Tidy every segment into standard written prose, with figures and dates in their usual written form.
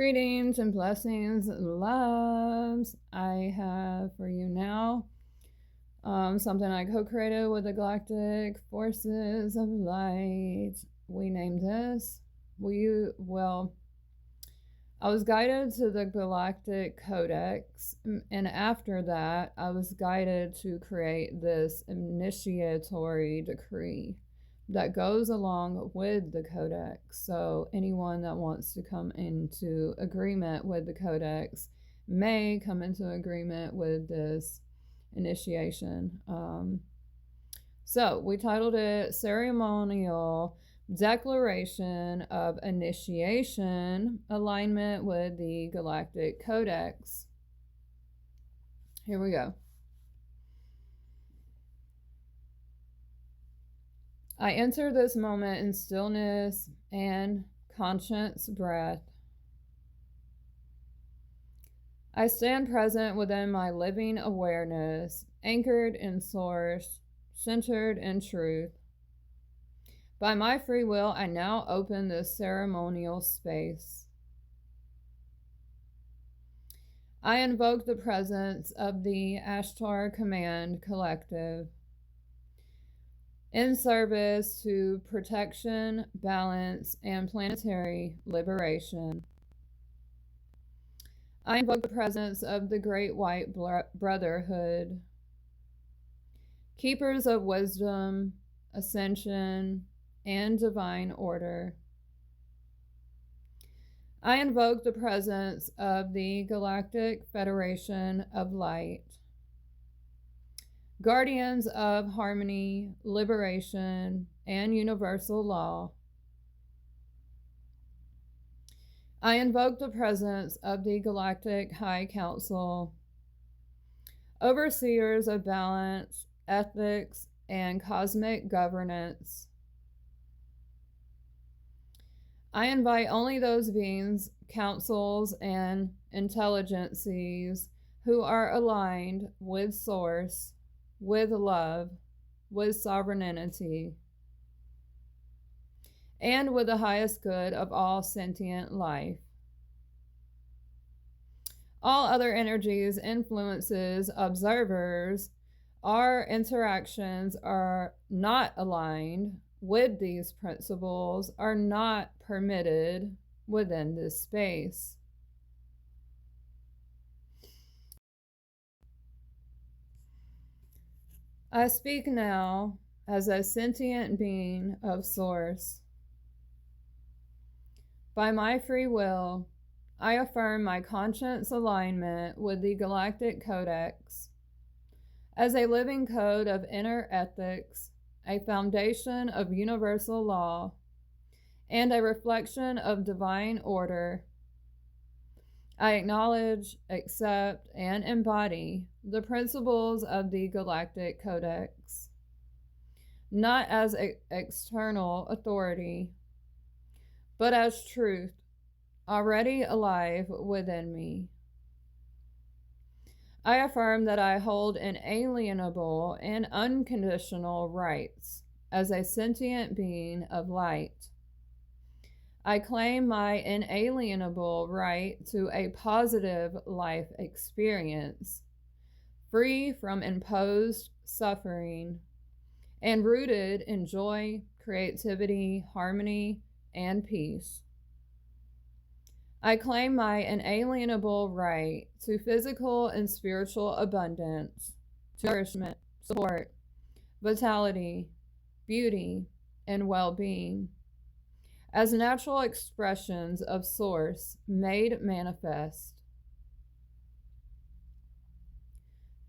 Greetings and blessings, loves. I have for you now something I co-created with the Galactic Forces of Light. We named this. I was guided to the Galactic Codex, and after that, I was guided to create this initiatory decree that goes along with the Codex. So anyone that wants to come into agreement with the Codex may come into agreement with this initiation. So we titled it Ceremonial Declaration of Initiation, alignment with the Galactic Codex. Here we go. I enter this moment in stillness and conscious breath. I stand present within my living awareness, anchored in source, centered in truth. By my free will, I now open this ceremonial space. I invoke the presence of the Ashtar Command collective in service to protection, balance, and planetary liberation. I invoke the presence of the Great White Brotherhood, keepers of wisdom, ascension, and divine order. I invoke the presence of the Galactic Federation of Light, guardians of harmony, liberation, and universal law. I invoke the presence of the Galactic High Council, overseers of balance, ethics, and cosmic governance. I invite only those beings, councils, and intelligences who are aligned with Source, with love, with sovereignty, and with the highest good of all sentient life. All other energies, influences, observers, our interactions are not aligned with these principles, are not permitted within this space. I speak now as a sentient being of Source. By my free will, I affirm my conscience alignment with the Galactic Codex as a living code of inner ethics, a foundation of universal law, and a reflection of divine order. I acknowledge, accept, and embody the principles of the Galactic Codex, not as external authority, but as truth already alive within me. I affirm that I hold inalienable and unconditional rights as a sentient being of light. I claim my inalienable right to a positive life experience, free from imposed suffering, and rooted in joy, creativity, harmony, and peace. I claim my inalienable right to physical and spiritual abundance, to nourishment, support, vitality, beauty, and well-being as natural expressions of Source made manifest.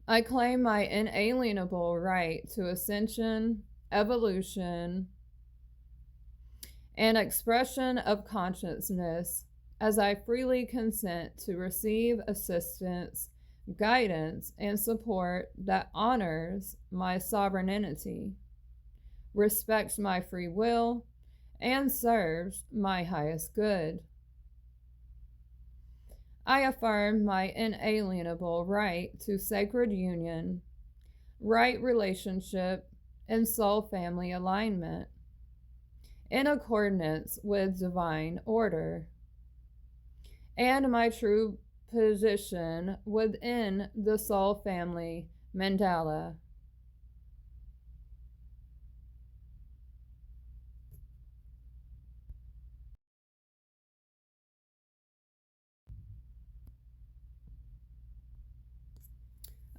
I claim my inalienable right to ascension, evolution, and expression of consciousness as I freely consent to receive assistance, guidance, and support that honors my sovereignty, respects my free will, and serves my highest good. I affirm my inalienable right to sacred union, right relationship, and soul family alignment, in accordance with divine order, and my true position within the soul family mandala.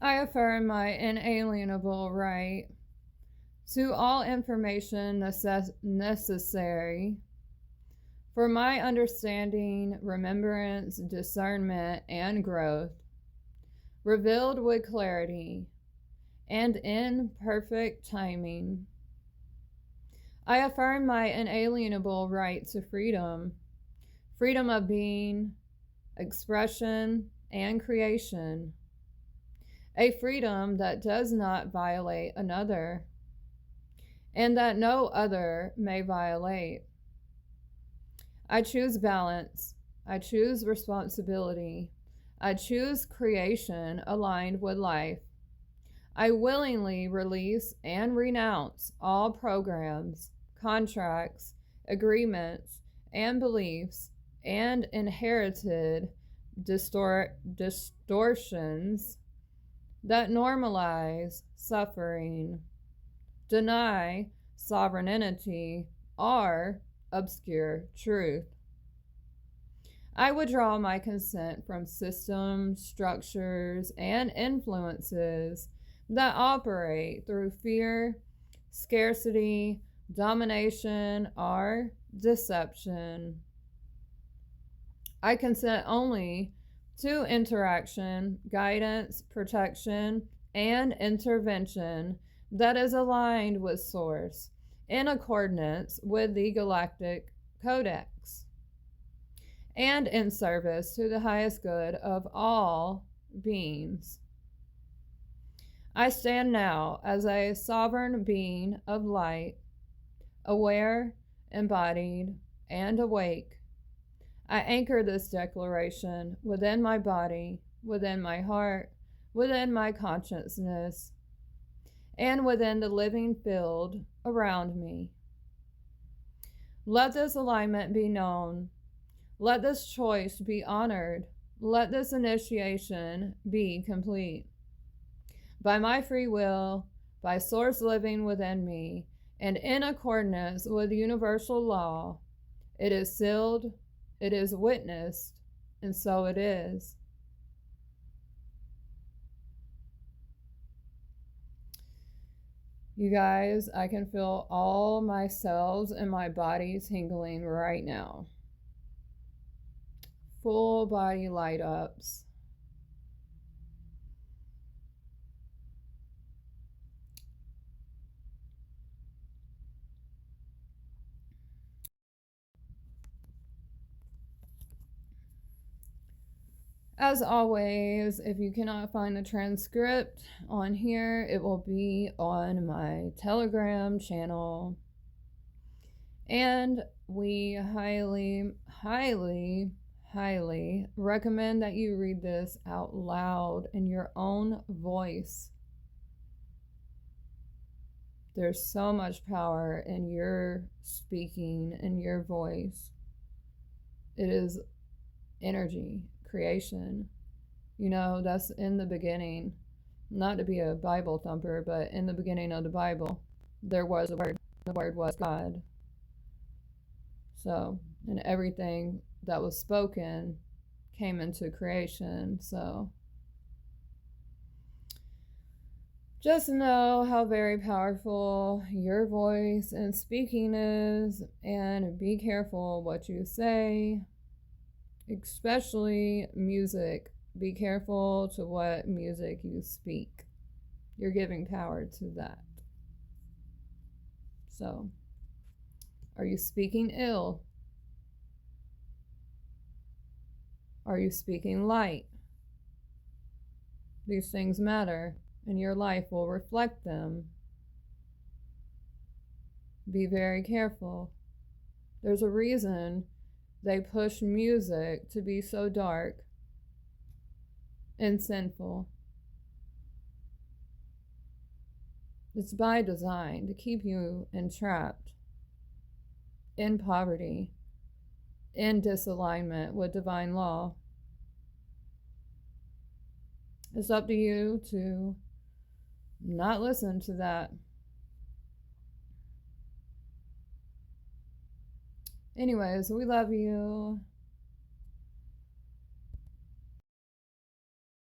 I affirm my inalienable right to all information necessary for my understanding, remembrance, discernment, and growth, revealed with clarity and in perfect timing. I affirm my inalienable right to freedom, freedom of being, expression, and creation, a freedom that does not violate another, and that no other may violate. I choose balance. I choose responsibility. I choose creation aligned with life. I willingly release and renounce all programs, contracts, agreements, and beliefs and inherited distortions that normalize suffering, deny sovereignty, or obscure truth. I withdraw my consent from systems, structures, and influences that operate through fear, scarcity, domination, or deception. I consent only to interaction, guidance, protection, and intervention that is aligned with Source in accordance with the Galactic Codex and in service to the highest good of all beings. I stand now as a sovereign being of light, aware, embodied, and awake. I anchor this declaration within my body, within my heart, within my consciousness, and within the living field around me. Let this alignment be known. Let this choice be honored. Let this initiation be complete. By my free will, by Source living within me, and in accordance with universal law, it is sealed, it is witnessed, and so it is. You guys, I can feel all my cells in my body tingling right now. Full body light ups. As always, if you cannot find the transcript on here, it will be on my Telegram channel. And we highly, highly, highly recommend that you read this out loud in your own voice. There's so much power in your speaking, in your voice. It is energy, creation. You know, that's in the beginning. Not to be a Bible thumper, but in the beginning of the Bible, there was a word. The word was God. So, and everything that was spoken came into creation. So, just know how very powerful your voice and speaking is, and be careful what you say, especially music. Be careful to what music you speak. You're giving power to that. So, are you speaking ill? Are you speaking light? These things matter, and your life will reflect them. Be very careful. There's a reason they push music to be so dark and sinful. It's by design to keep you entrapped in poverty, in disalignment with divine law. It's up to you to not listen to that. Anyways, we love you.